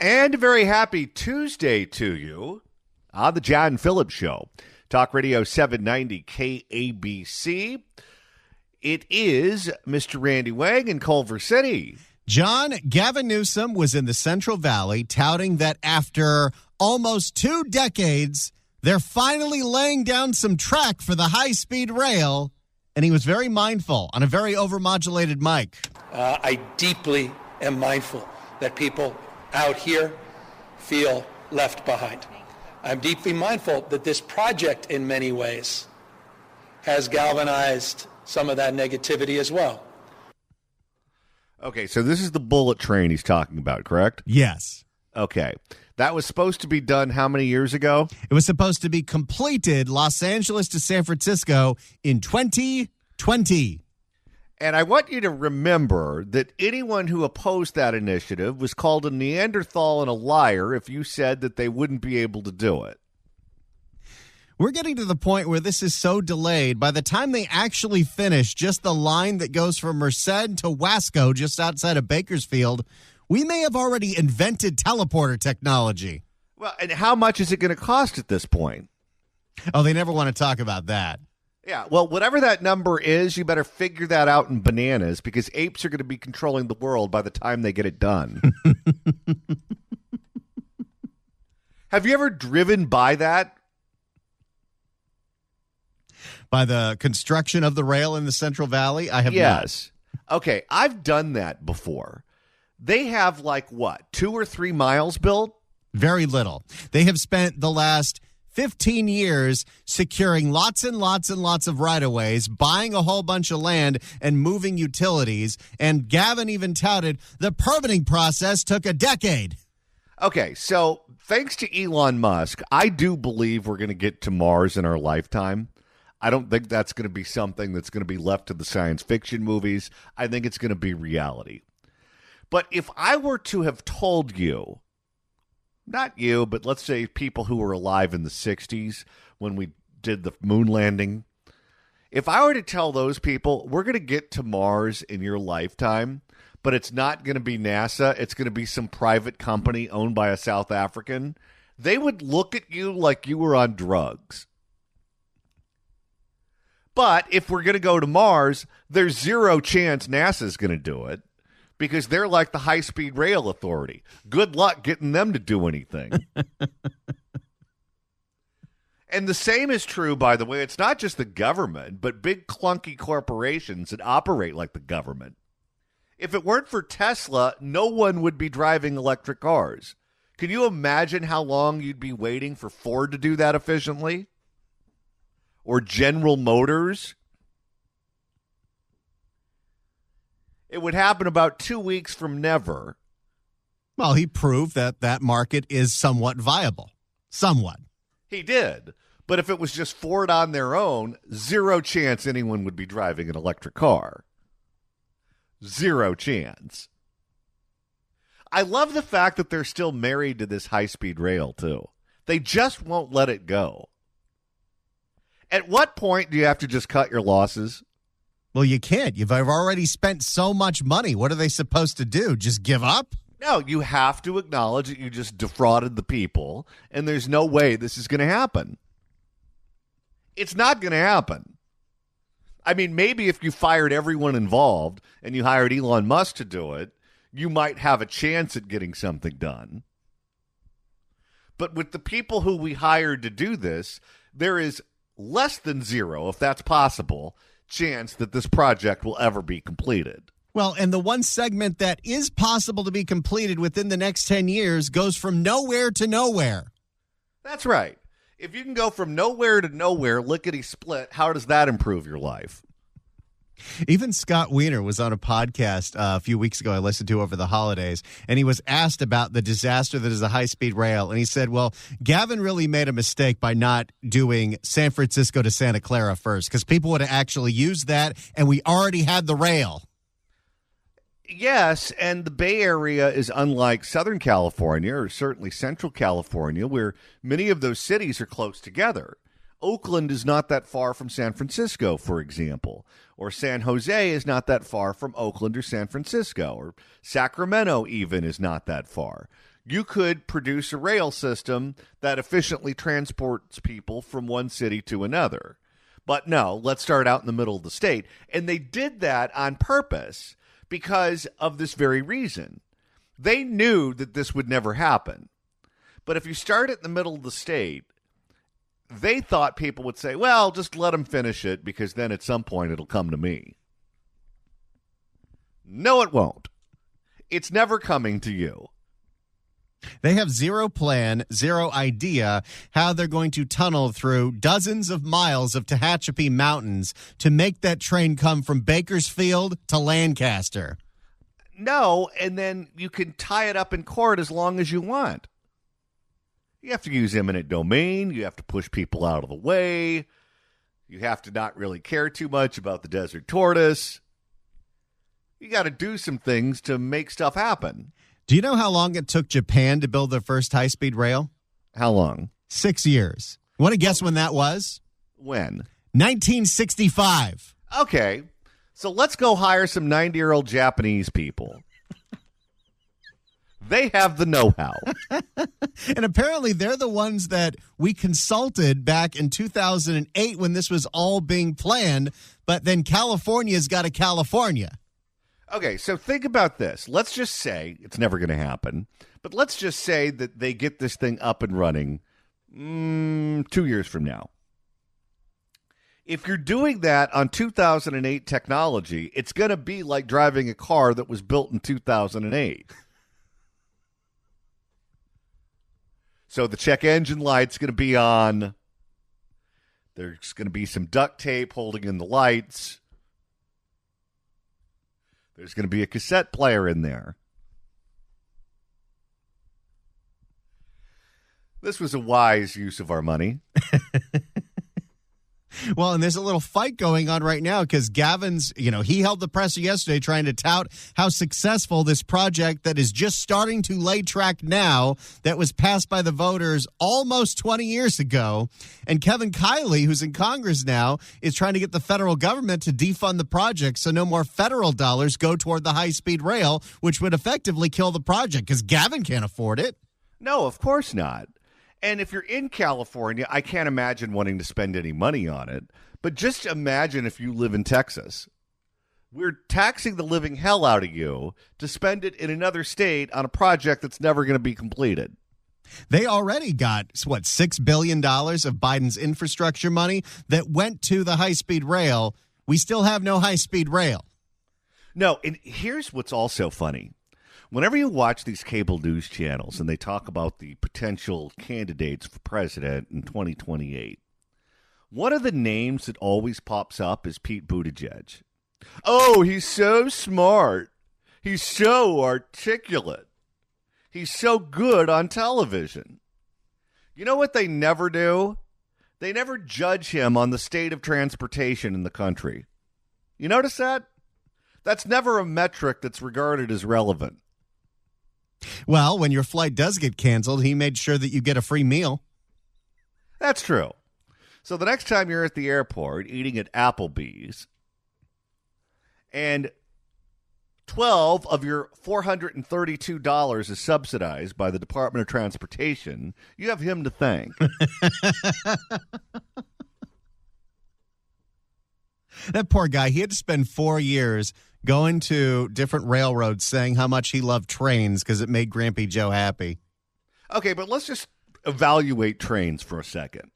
And a very happy Tuesday to you on the John Phillips Show. Talk Radio 790 KABC. It is Mr. Randy Wang in Culver City. John, Gavin Newsom was in the Central Valley touting that after almost 2 decades, they're finally laying down some track for the high-speed rail, and he was very mindful on a very overmodulated mic. I deeply am mindful that people out here feel left behind. I'm deeply mindful that this project in many ways has galvanized some of that negativity as well. Okay, so this is the bullet train he's talking about, correct? Yes. Okay. That was supposed to be done how many years ago? It was supposed to be completed Los Angeles to San Francisco in 2020. And I want you to remember that anyone who opposed that initiative was called a Neanderthal and a liar if you said that they wouldn't be able to do it. We're getting to the point where this is so delayed. By the time they actually finish just the line that goes from Merced to Wasco, just outside of Bakersfield, we may have already invented teleporter technology. Well, and how much is it going to cost at this point? Oh, they never want to talk about that. Yeah, well, whatever that number is, you better figure that out in bananas because apes are going to be controlling the world by the time they get it done. Have you ever driven by that? By the construction of the rail in the Central Valley? I have not. Yes. Okay, I've done that before. They have 2 or 3 miles built? Very little. They have spent the last 15 years securing lots and lots and lots of right-of-ways, buying a whole bunch of land, and moving utilities. And Gavin even touted the permitting process took a decade. Okay, so thanks to Elon Musk, I do believe we're going to get to Mars in our lifetime. I don't think that's going to be something that's going to be left to the science fiction movies. I think it's going to be reality. But if I were to have told you, not you, but let's say people who were alive in the 60s when we did the moon landing, if I were to tell those people, we're going to get to Mars in your lifetime, but it's not going to be NASA, it's going to be some private company owned by a South African, they would look at you like you were on drugs. But if we're going to go to Mars, there's zero chance NASA's going to do it because they're like the high-speed rail authority. Good luck getting them to do anything. And the same is true, by the way. It's not just the government, but big clunky corporations that operate like the government. If it weren't for Tesla, no one would be driving electric cars. Can you imagine how long you'd be waiting for Ford to do that efficiently? Or General Motors? It would happen about 2 weeks from never. Well, he proved that that market is somewhat viable. Somewhat. He did. But if it was just Ford on their own, zero chance anyone would be driving an electric car. Zero chance. I love the fact that they're still married to this high-speed rail, too. They just won't let it go. At what point do you have to just cut your losses? Well, you can't. You've already spent so much money. What are they supposed to do? Just give up? No, you have to acknowledge that you just defrauded the people, and there's no way this is going to happen. It's not going to happen. I mean, maybe if you fired everyone involved and you hired Elon Musk to do it, you might have a chance at getting something done. But with the people who we hired to do this, there is less than zero, if that's possible, chance that this project will ever be completed. Well, and the one segment that is possible to be completed within the next 10 years goes from nowhere to nowhere. That's right. If you can go from nowhere to nowhere, lickety split, how does that improve your life? Even Scott Wiener was on a podcast a few weeks ago I listened to over the holidays, and he was asked about the disaster that is the high-speed rail, and he said, well, Gavin really made a mistake by not doing San Francisco to Santa Clara first, because people would have actually used that, and we already had the rail. Yes, and the Bay Area is unlike Southern California, or certainly Central California, where many of those cities are close together. Oakland is not that far from San Francisco, for example, or San Jose is not that far from Oakland or San Francisco, or Sacramento even is not that far. you could produce a rail system that efficiently transports people from one city to another. But no, let's start out in the middle of the state. And they did that on purpose because of this very reason. They knew that this would never happen. But if you start it in the middle of the state, they thought people would say, well, just let them finish it because then at some point it'll come to me. No, it won't. It's never coming to you. They have zero plan, zero idea how they're going to tunnel through dozens of miles of Tehachapi Mountains to make that train come from Bakersfield to Lancaster. No, and then you can tie it up in court as long as you want. You have to use eminent domain. You have to push people out of the way. You have to not really care too much about the desert tortoise. You got to do some things to make stuff happen. Do you know how long it took Japan to build their first high-speed rail? How long? 6 years. Want to guess when that was? When? 1965. Okay, so let's go hire some 90-year-old Japanese people. They have the know-how. And apparently they're the ones that we consulted back in 2008 when this was all being planned, but then California's got a California. Okay, so think about this. Let's just say it's never going to happen, but let's just say that they get this thing up and running 2 years from now. If you're doing that on 2008 technology, it's going to be like driving a car that was built in 2008. So the check engine light's going to be on. There's going to be some duct tape holding in the lights. There's going to be a cassette player in there. This was a wise use of our money. Well, and there's a little fight going on right now because Gavin's, he held the presser yesterday trying to tout how successful this project that is just starting to lay track now that was passed by the voters almost 20 years ago. And Kevin Kiley, who's in Congress now, is trying to get the federal government to defund the project so no more federal dollars go toward the high-speed rail, which would effectively kill the project because Gavin can't afford it. No, of course not. And if you're in California, I can't imagine wanting to spend any money on it. But just imagine if you live in Texas. We're taxing the living hell out of you to spend it in another state on a project that's never going to be completed. They already got, $6 billion of Biden's infrastructure money that went to the high-speed rail. We still have no high-speed rail. No, and here's what's also funny. Whenever you watch these cable news channels and they talk about the potential candidates for president in 2028, one of the names that always pops up is Pete Buttigieg. Oh, he's so smart. He's so articulate. He's so good on television. You know what they never do? They never judge him on the state of transportation in the country. You notice that? That's never a metric that's regarded as relevant. Well, when your flight does get canceled, he made sure that you get a free meal. That's true. So the next time you're at the airport eating at Applebee's and 12 of your $432 is subsidized by the Department of Transportation, you have him to thank. That poor guy, he had to spend 4 years going to different railroads saying how much he loved trains because it made Grampy Joe happy. Okay, but let's just evaluate trains for a second.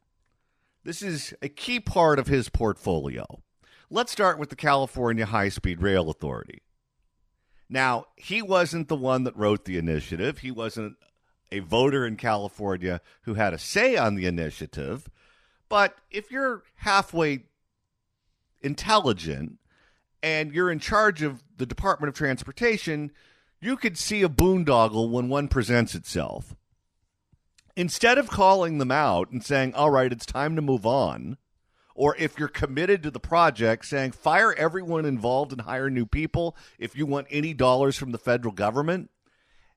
This is a key part of his portfolio. Let's start with the California High-Speed Rail Authority. Now, he wasn't the one that wrote the initiative. He wasn't a voter in California who had a say on the initiative. But if you're halfway intelligent and you're in charge of the Department of Transportation, you could see a boondoggle when one presents itself. Instead of calling them out and saying, all right, it's time to move on, or if you're committed to the project, saying fire everyone involved and hire new people if you want any dollars from the federal government,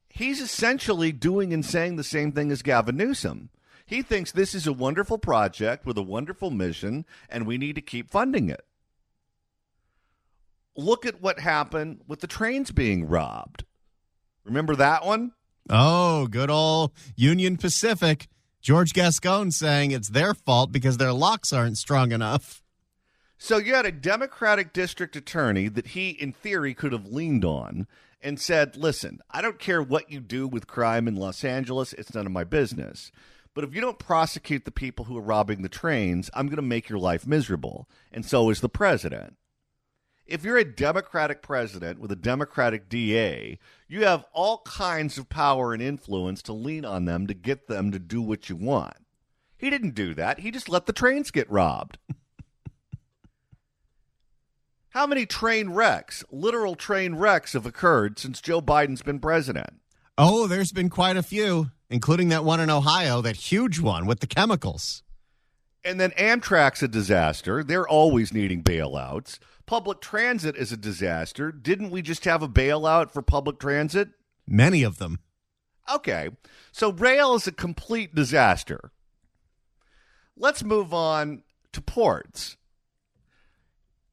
he's essentially doing and saying the same thing as Gavin Newsom. He thinks this is a wonderful project with a wonderful mission, and we need to keep funding it. Look at what happened with the trains being robbed. Remember that one? Oh, good old Union Pacific. George Gascon saying it's their fault because their locks aren't strong enough. So you had a Democratic district attorney that he, in theory, could have leaned on and said, listen, I don't care what you do with crime in Los Angeles. It's none of my business. But if you don't prosecute the people who are robbing the trains, I'm going to make your life miserable. And so is the president. If you're a Democratic president with a Democratic DA, you have all kinds of power and influence to lean on them to get them to do what you want. He didn't do that. He just let the trains get robbed. How many train wrecks, literal train wrecks, have occurred since Joe Biden's been president? Oh, there's been quite a few, including that one in Ohio, that huge one with the chemicals. And then Amtrak's a disaster. They're always needing bailouts. Public transit is a disaster. Didn't we just have a bailout for public transit? Many of them. Okay, so rail is a complete disaster. Let's move on to ports.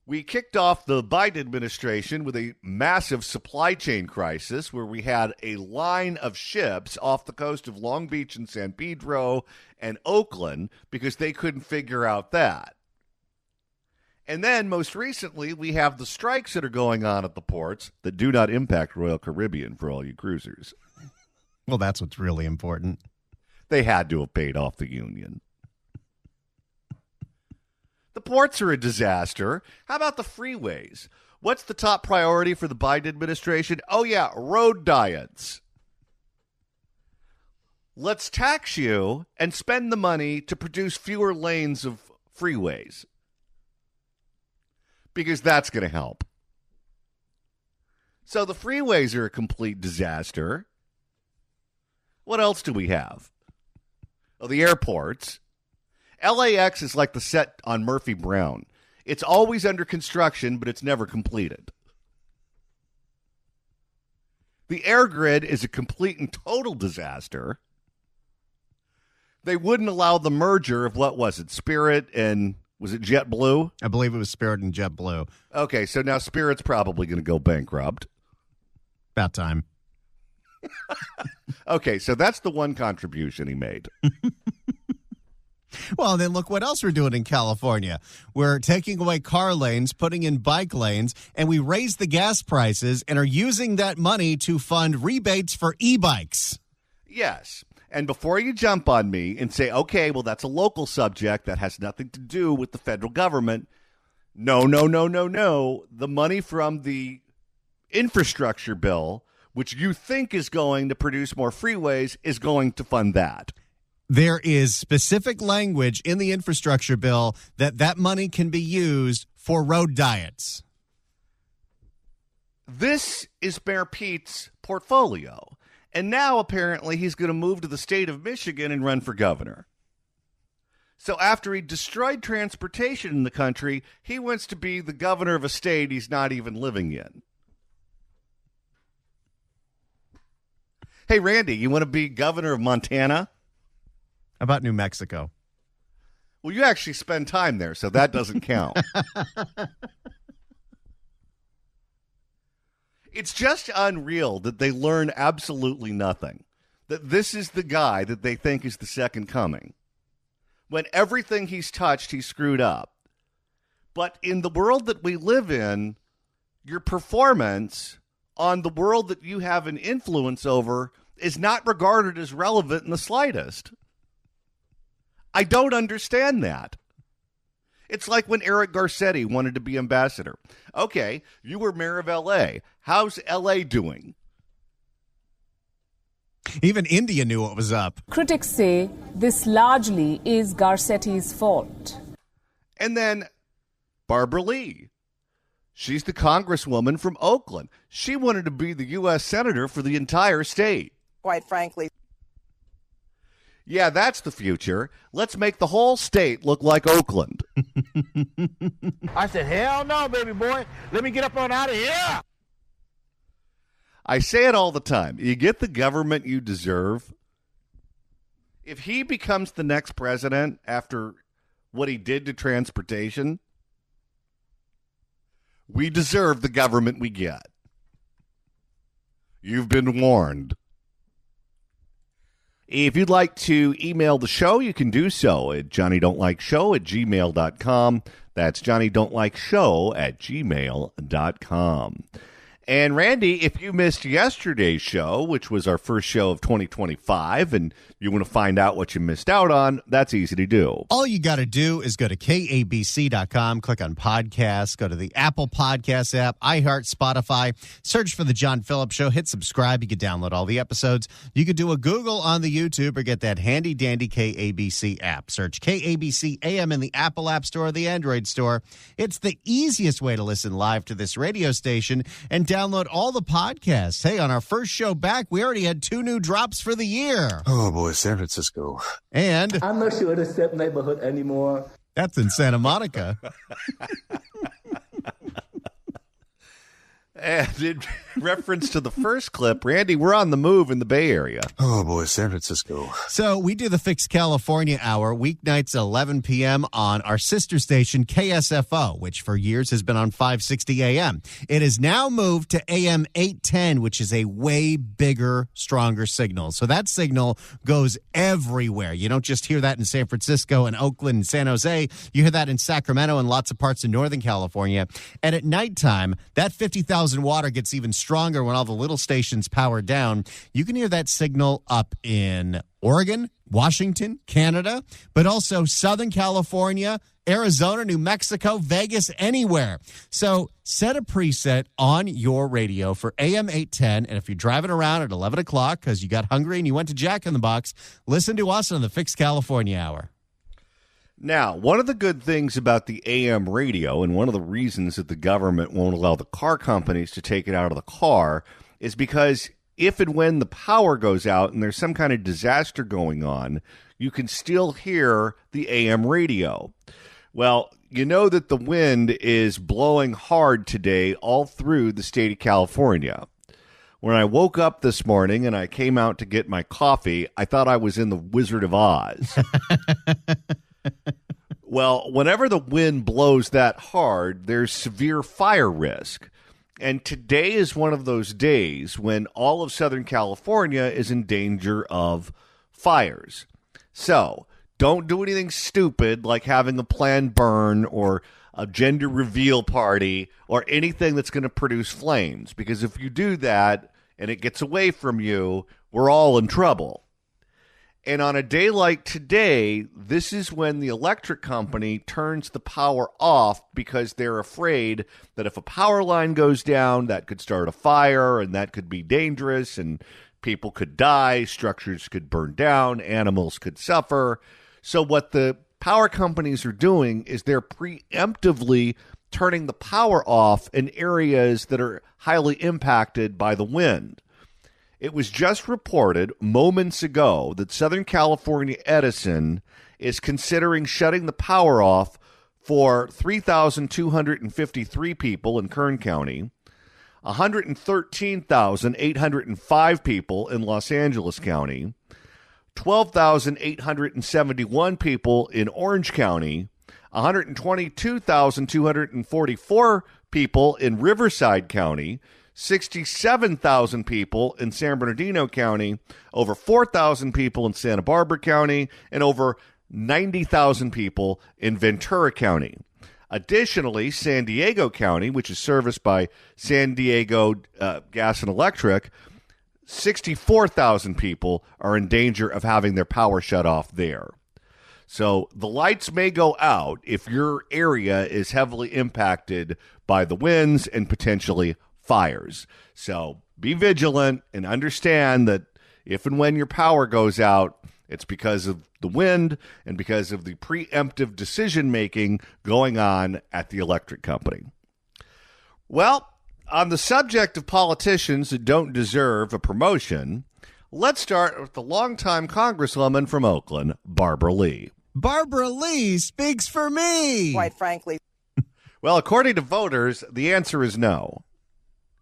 We kicked off the Biden administration with a massive supply chain crisis where we had a line of ships off the coast of Long Beach and San Pedro and Oakland because they couldn't figure out that. And then most recently, we have the strikes that are going on at the ports that do not impact Royal Caribbean for all you cruisers. Well, that's what's really important. They had to have paid off the union. The ports are a disaster. How about the freeways? What's the top priority for the Biden administration? Oh, yeah, road diets. Let's tax you and spend the money to produce fewer lanes of freeways. Because that's going to help. So the freeways are a complete disaster. What else do we have? Oh, the airports. LAX is like the set on Murphy Brown. It's always under construction, but it's never completed. The air grid is a complete and total disaster. They wouldn't allow the merger of, what was it, Spirit and, was it JetBlue? I believe it was Spirit and JetBlue. Okay, so now Spirit's probably going to go bankrupt. About time. Okay, so that's the one contribution he made. Well, then look what else we're doing in California. We're taking away car lanes, putting in bike lanes, and we raise the gas prices and are using that money to fund rebates for e-bikes. Yes. And before you jump on me and say, okay, well, that's a local subject that has nothing to do with the federal government. No. The money from the infrastructure bill, which you think is going to produce more freeways, is going to fund that. There is specific language in the infrastructure bill that money can be used for road diets. This is Mayor Pete's portfolio. And now, apparently, he's going to move to the state of Michigan and run for governor. So after he destroyed transportation in the country, he wants to be the governor of a state he's not even living in. Hey, Randy, you want to be governor of Montana? How about New Mexico? Well, you actually spend time there, so that doesn't count. It's just unreal that they learn absolutely nothing. That this is the guy that they think is the second coming. When everything he's touched, he's screwed up. But in the world that we live in, your performance on the world that you have an influence over is not regarded as relevant in the slightest. I don't understand that. It's like when Eric Garcetti wanted to be ambassador. Okay, you were mayor of L.A. How's L.A. doing? Even India knew what was up. Critics say this largely is Garcetti's fault. And then Barbara Lee. She's the congresswoman from Oakland. She wanted to be the U.S. senator for the entire state. Quite frankly. Yeah, that's the future. Let's make the whole state look like Oakland. I said, hell no, baby boy. Let me get up on out of here. I say it all the time. You get the government you deserve. If he becomes the next president after what he did to transportation, we deserve the government we get. You've been warned. If you'd like to email the show, you can do so at johnnydon'tlikeshow@gmail.com. That's johnnydon'tlikeshow@gmail.com. And Randy, if you missed yesterday's show, which was our first show of 2025, and you want to find out what you missed out on, that's easy to do. All you got to do is go to KABC.com, click on podcasts, go to the Apple Podcast app, iHeart, Spotify, search for The John Phillips Show, hit subscribe. You can download all the episodes. You could do a Google on the YouTube or get that handy-dandy KABC app. Search KABC AM in the Apple App Store or the Android Store. It's the easiest way to listen live to this radio station and download all the podcasts. Hey, on our first show back, we already had 2 new drops for the year. Oh, boy, San Francisco. And I'm not sure it's that neighborhood anymore. that's in Santa Monica. And in reference to the first clip, Randy, we're on the move in the Bay Area. Oh, boy, San Francisco. So we do the Fix California Hour weeknights at 11 p.m. on our sister station, KSFO, which for years has been on 560 a.m. It has now moved to AM 810, which is a way bigger, stronger signal. So that signal goes everywhere. You don't just hear that in San Francisco and Oakland and San Jose. You hear that in Sacramento and lots of parts of Northern California. And at nighttime, that 50,000 water gets even stronger when all the little stations power down. You can hear that signal up in Oregon, Washington, Canada, but also Southern California, Arizona, New Mexico, Vegas, anywhere. So set a preset on your radio for AM 810, and if you're driving around at 11 o'clock because you got hungry and you went to Jack in the Box, listen to us on the Fix California Hour. Now, one of the good things about the AM radio, and one of the reasons that the government won't allow the car companies to take it out of the car, is because if and when the power goes out and there's some kind of disaster going on, you can still hear the AM radio. Well, you know that the wind is blowing hard today all through the state of California. When I woke up this morning and I came out to get my coffee, I thought I was in the Wizard of Oz. Well, whenever the wind blows that hard, there's severe fire risk. And today is one of those days when all of Southern California is in danger of fires. So don't do anything stupid like having a planned burn or a gender reveal party or anything that's going to produce flames. Because if you do that and it gets away from you, we're all in trouble. And on a day like today, this is when the electric company turns the power off because they're afraid that if a power line goes down, that could start a fire and that could be dangerous and people could die, structures could burn down, animals could suffer. So what the power companies are doing is they're preemptively turning the power off in areas that are highly impacted by the wind. It was just reported moments ago that Southern California Edison is considering shutting the power off for 3,253 people in Kern County, 113,805 people in Los Angeles County, 12,871 people in Orange County, 122,244 people in Riverside County, 67,000 people in San Bernardino County, over 4,000 people in Santa Barbara County, and over 90,000 people in Ventura County. Additionally, San Diego County, which is serviced by San Diego Gas and Electric, 64,000 people are in danger of having their power shut off there. So the lights may go out if your area is heavily impacted by the winds and potentially fires. So be vigilant and understand that if and when your power goes out, it's because of the wind and because of the preemptive decision-making going on at the electric company. Well, on the subject of politicians that don't deserve a promotion, let's start with the longtime Congresswoman from Oakland, Barbara Lee. Barbara Lee speaks for me. Quite frankly. Well, according to voters, the answer is no.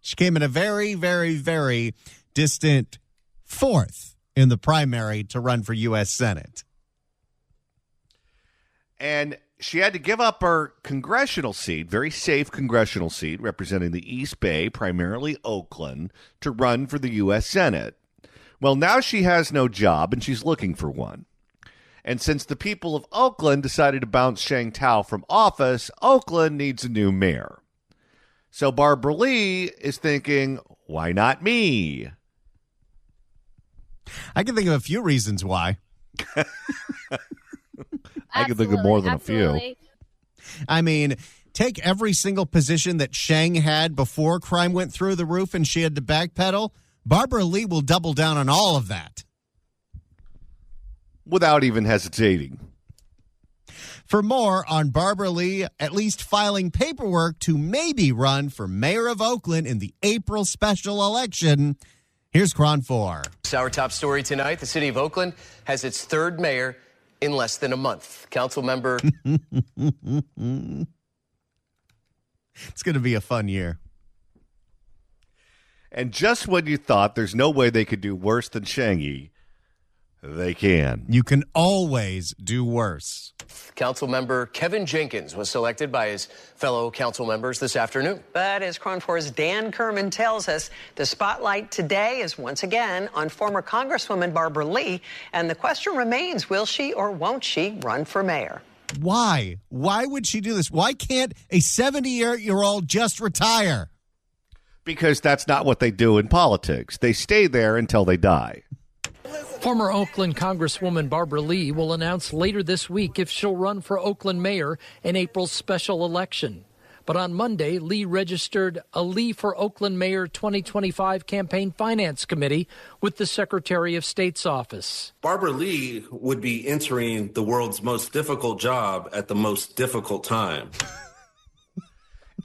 She came in a very, very, very distant fourth in the primary to run for U.S. Senate. And she had to give up her congressional seat, very safe congressional seat, representing the East Bay, primarily Oakland, to run for the U.S. Senate. Well, now she has no job, and she's looking for one. And since the people of Oakland decided to bounce Sheng Tao from office, Oakland needs a new mayor. So Barbara Lee is thinking, why not me? I can think of a few reasons why. I can think of more than a few. I mean, take every single position that Sheng had before crime went through the roof and she had to backpedal. Barbara Lee will double down on all of that. Without even hesitating. For more on Barbara Lee at least filing paperwork to maybe run for mayor of Oakland in the April special election, here's Cron 4. Our top story tonight, the city of Oakland has its third mayor in less than a month. Council member. It's going to be a fun year. And just when you thought there's no way they could do worse than Sheng, they can. You can always do worse. Council member Kevin Jenkins was selected by his fellow council members this afternoon. But as KRON 4's Dan Kerman tells us, the spotlight today is once again on former Congresswoman Barbara Lee. And the question remains, will she or won't she run for mayor? Why? Why would she do this? Why can't a 70-year-old just retire? Because that's not what they do in politics. They stay there until they die. Former Oakland Congresswoman Barbara Lee will announce later this week if she'll run for Oakland mayor in April's special election. But on Monday, Lee registered a Lee for Oakland Mayor 2025 Campaign Finance Committee with the Secretary of State's office. Barbara Lee would be entering the world's most difficult job at the most difficult time.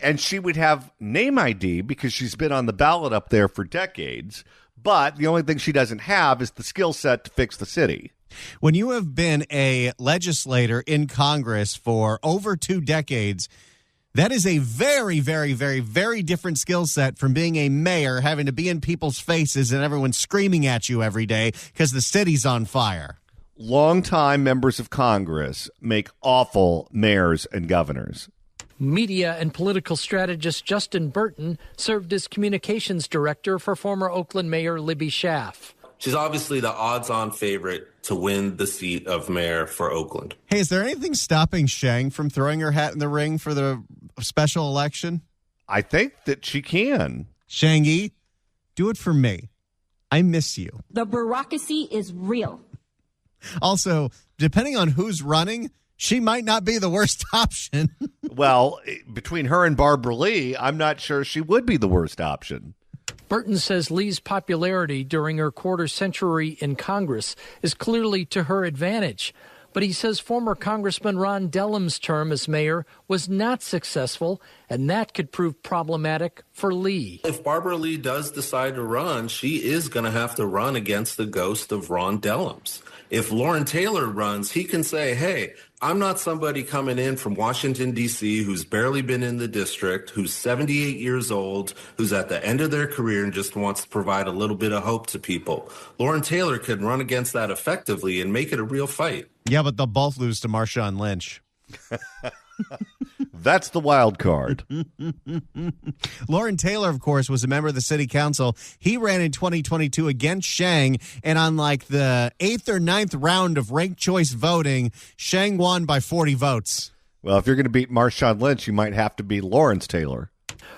And she would have name ID because she's been on the ballot up there for decades. But the only thing she doesn't have is the skill set to fix the city. When you have been a legislator in Congress for over 2 decades, that is a very, very, very, very different skill set from being a mayor, having to be in people's faces and everyone screaming at you every day because the city's on fire. Longtime members of Congress make awful mayors and governors. Media and political strategist Justin Burton served as communications director for former Oakland Mayor Libby Schaaf. She's obviously the odds-on favorite to win the seat of mayor for Oakland. Hey, is there anything stopping Sheng from throwing her hat in the ring for the special election? I think that she can. Sheng-yi, do it for me. I miss you. The bureaucracy is real. Also, depending on who's running, she might not be the worst option. Well, between her and Barbara Lee, I'm not sure she would be the worst option. Burton says Lee's popularity during her quarter century in Congress is clearly to her advantage. But he says former Congressman Ron Dellum's term as mayor was not successful, and that could prove problematic for Lee. If Barbara Lee does decide to run, she is going to have to run against the ghost of Ron Dellums. If Lauren Taylor runs, he can say, hey, I'm not somebody coming in from Washington, D.C., who's barely been in the district, who's 78 years old, who's at the end of their career and just wants to provide a little bit of hope to people. Lauren Taylor can run against that effectively and make it a real fight. Yeah, but they'll both lose to Marshawn Lynch. That's the wild card. Lauren Taylor, of course, was a member of the city council. He ran in 2022 against Sheng, and on like the 8th or 9th round of ranked choice voting, Sheng won by 40 votes. Well, if you're going to beat Marshawn Lynch, you might have to beat Lawrence Taylor.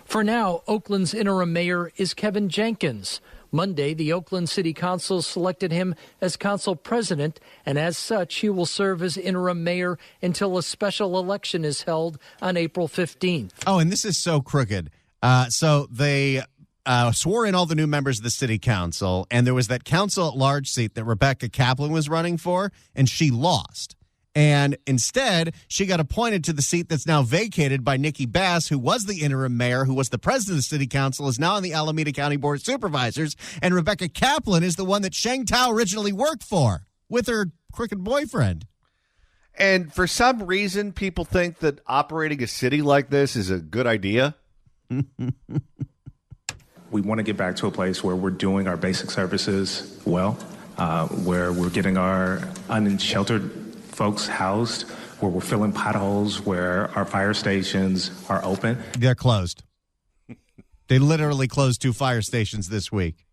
For now, Oakland's interim mayor is Kevin Jenkins. Monday, the Oakland City Council selected him as council president, and as such, he will serve as interim mayor until a special election is held on April 15th. Oh, and this is so crooked. So they swore in all the new members of the city council, and there was that council at large seat that Rebecca Kaplan was running for, and she lost. And instead, she got appointed to the seat that's now vacated by Nikki Bass, who was the interim mayor, who was the president of the city council, is now on the Alameda County Board of Supervisors. And Rebecca Kaplan is the one that Sheng Tao originally worked for with her crooked boyfriend. And for some reason, people think that operating a city like this is a good idea. We want to get back to a place where we're doing our basic services well, where we're getting our unsheltered folks housed, where we're filling potholes, where our fire stations are open. They're closed. They literally closed 2 fire stations this week.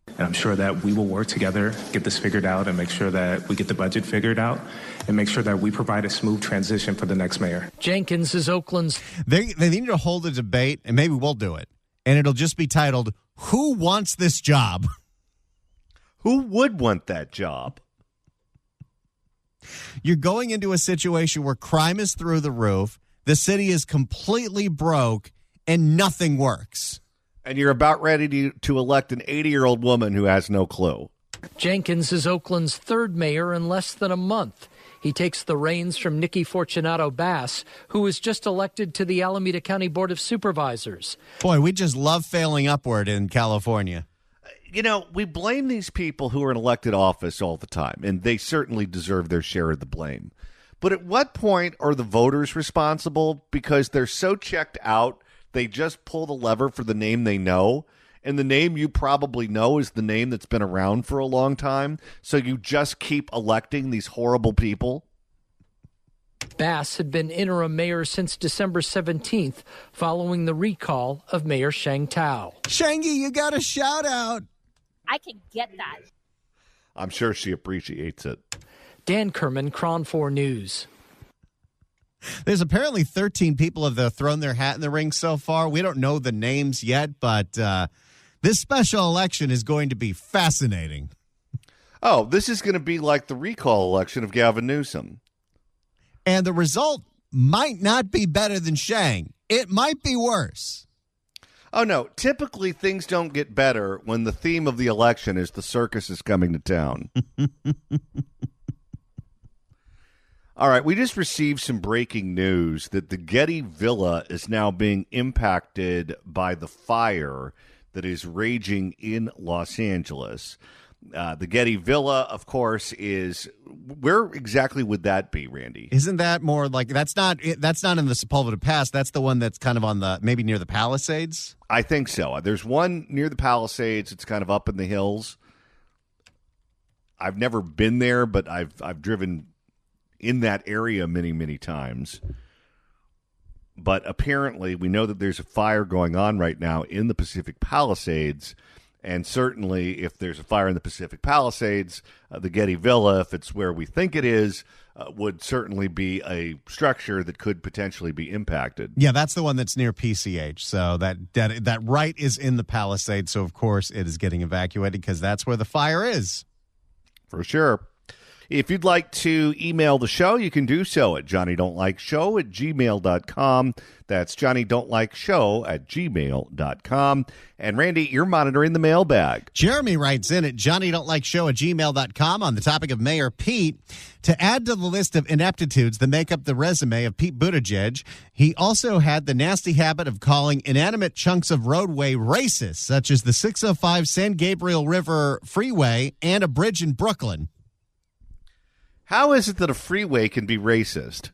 And I'm sure that we will work together, get this figured out, and make sure that we get the budget figured out, and make sure that we provide a smooth transition for the next mayor. Jenkins is Oakland's. They need to hold a debate, and maybe we'll do it. And it'll just be titled, "Who Wants This Job?" Who would want that job? You're going into a situation where crime is through the roof, the city is completely broke, and nothing works. And you're about ready to elect an 80-year-old woman who has no clue. Jenkins is Oakland's third mayor in less than a month. He takes the reins from Nikki Fortunato Bass, who was just elected to the Alameda County Board of Supervisors. Boy, we just love failing upward in California. You know, we blame these people who are in elected office all the time, and they certainly deserve their share of the blame. But at what point are the voters responsible because they're so checked out, they just pull the lever for the name they know, and the name you probably know is the name that's been around for a long time, so you just keep electing these horrible people? Bass had been interim mayor since December 17th, following the recall of Mayor Sheng Tao. Shangy, you got a shout out. I can get that. I'm sure she appreciates it. Dan Kerman, Cron 4 News. There's apparently 13 people have thrown their hat in the ring so far. We don't know the names yet, but this special election is going to be fascinating. Oh, this is going to be like the recall election of Gavin Newsom. And the result might not be better than Shang. It might be worse. Oh, no. Typically, things don't get better when the theme of the election is the circus is coming to town. All right, we just received some breaking news that the Getty Villa is now being impacted by the fire that is raging in Los Angeles. The Getty Villa, of course, is where exactly would that be, Randy? Isn't that more like that's not in the Sepulveda Pass? That's the one that's kind of on the maybe near the Palisades. I think so. There's one near the Palisades. It's kind of up in the hills. I've never been there, but I've driven in that area many, many times. But apparently, we know that there's a fire going on right now in the Pacific Palisades. And certainly, if there's a fire in the Pacific Palisades, the Getty Villa, if it's where we think it is, would certainly be a structure that could potentially be impacted. Yeah, that's the one that's near PCH. So that right is in the Palisades. So, of course, it is getting evacuated because that's where the fire is. For sure. If you'd like to email the show, you can do so at johnnydon'tlikeshow@gmail.com. That's johnnydon'tlikeshow@gmail.com. And Randy, you're monitoring the mailbag. Jeremy writes in at johnnydon'tlikeshow@gmail.com on the topic of Mayor Pete. To add to the list of ineptitudes that make up the resume of Pete Buttigieg, he also had the nasty habit of calling inanimate chunks of roadway racist, such as the 605 San Gabriel River Freeway and a bridge in Brooklyn. How is it that a freeway can be racist?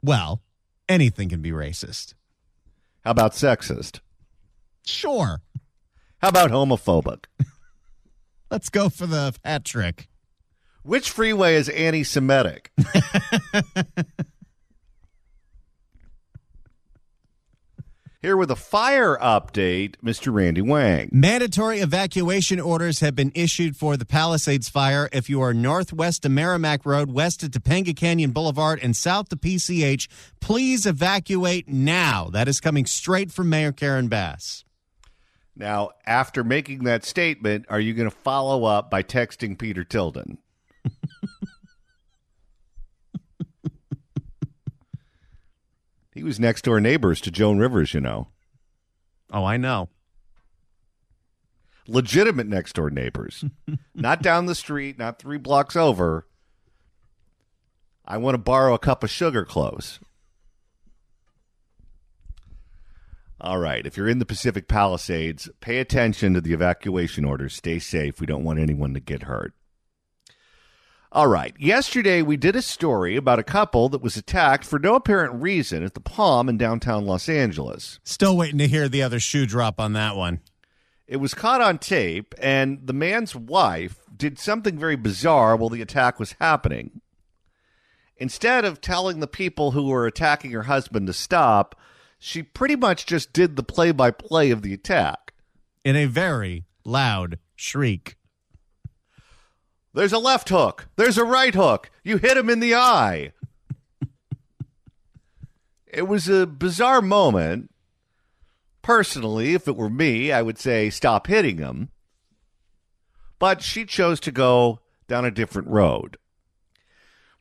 Well, anything can be racist. How about sexist? Sure. How about homophobic? Let's go for the hat trick. Which freeway is anti-Semitic? Here with a fire update, Mr. Randy Wang. Mandatory evacuation orders have been issued for the Palisades fire. If you are northwest to Merrimack Road, west to Topanga Canyon Boulevard, and south to PCH, please evacuate now. That is coming straight from Mayor Karen Bass. Now, after making that statement, are you going to follow up by texting Peter Tilden? He was next door neighbors to Joan Rivers, you know. Oh, I know. Legitimate next door neighbors. Not down the street, not 3 blocks over. I want to borrow a cup of sugar close. All right. If you're in the Pacific Palisades, pay attention to the evacuation orders. Stay safe. We don't want anyone to get hurt. All right. Yesterday, we did a story about a couple that was attacked for no apparent reason at the Palm in downtown Los Angeles. Still waiting to hear the other shoe drop on that one. It was caught on tape, and the man's wife did something very bizarre while the attack was happening. Instead of telling the people who were attacking her husband to stop, she pretty much just did the play-by-play of the attack. In a very loud, shriek. There's a left hook. There's a right hook. You hit him in the eye. It was a bizarre moment. Personally, if it were me, I would say stop hitting him. But she chose to go down a different road.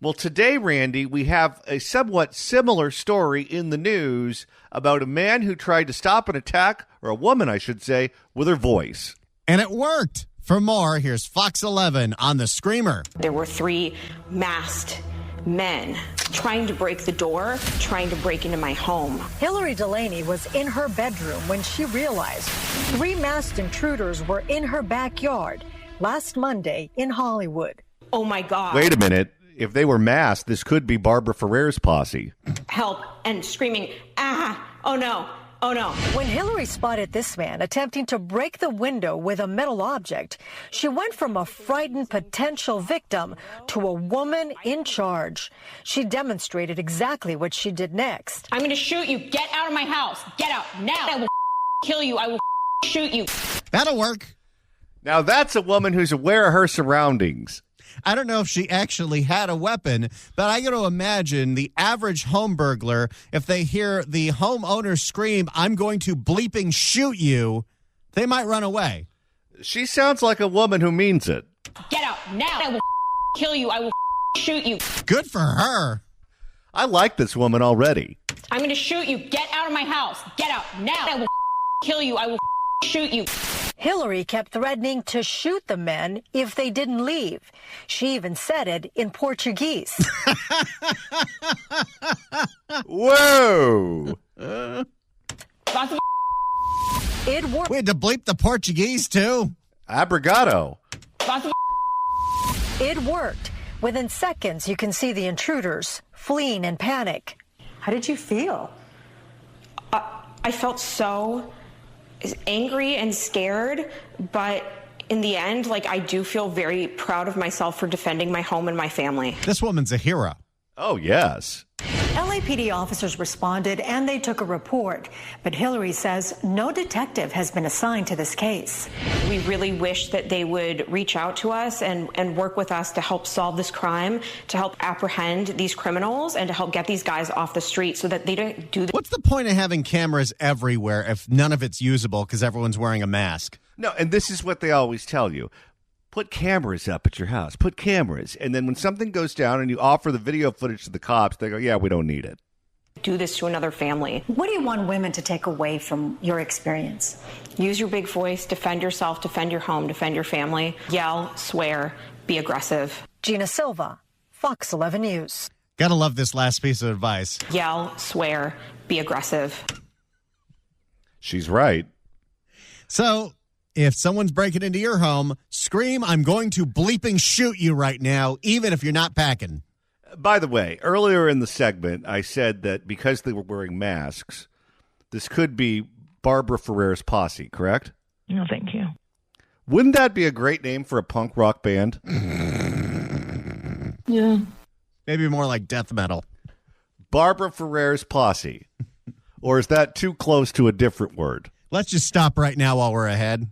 Well, today, Randy, we have a somewhat similar story in the news about a man who tried to stop an attack, or a woman, I should say, with her voice. And it worked. For more, here's Fox 11 on the Screamer. There were 3 masked men trying to break the door, trying to break into my home. Hillary Delaney was in her bedroom when she realized 3 masked intruders were in her backyard last Monday in Hollywood. Oh, my God. Wait a minute. If they were masked, this could be Barbara Ferrer's posse. Help, and screaming, ah, oh, no. Oh, no. When Hillary spotted this man attempting to break the window with a metal object, she went from a frightened potential victim to a woman in charge. She demonstrated exactly what she did next. I'm going to shoot you. Get out of my house. Get out now. I will kill you. I will shoot you. That'll work. Now, that's a woman who's aware of her surroundings. I don't know if she actually had a weapon, but I got to imagine the average home burglar, if they hear the homeowner scream, I'm going to bleeping shoot you, they might run away. She sounds like a woman who means it. Get out now. I will kill you. I will shoot you. Good for her. I like this woman already. I'm going to shoot you. Get out of my house. Get out now. I will kill you. I will shoot you. Hillary kept threatening to shoot the men if they didn't leave. She even said it in Portuguese. Whoa! It worked. We had to bleep the Portuguese, too. Abrigado. It worked. Within seconds, you can see the intruders fleeing in panic. How did you feel? I felt so angry and scared, but in the end, I do feel very proud of myself for defending my home and my family. This woman's a hero. Oh, yes. LAPD officers responded and they took a report, but Hillary says no detective has been assigned to this case. We really wish that they would reach out to us and work with us to help solve this crime, to help apprehend these criminals, and to help get these guys off the street so that they don't do this. What's the point of having cameras everywhere if none of it's usable because everyone's wearing a mask? No, and this is what they always tell you. Put cameras up at your house. Put cameras. And then when something goes down and you offer the video footage to the cops, they go, yeah, we don't need it. Do this to another family. What do you want women to take away from your experience? Use your big voice, defend yourself, defend your home, defend your family. Yell, swear, be aggressive. Gina Silva, Fox 11 News. Gotta love this last piece of advice. Yell, swear, be aggressive. She's right. So, if someone's breaking into your home, scream, I'm going to bleeping shoot you right now, even if you're not packing. By the way, earlier in the segment, I said that because they were wearing masks, this could be Barbara Ferrer's posse, correct? No, thank you. Wouldn't that be a great name for a punk rock band? Yeah. Maybe more like death metal. Barbara Ferrer's posse. Or is that too close to a different word? Let's just stop right now while we're ahead.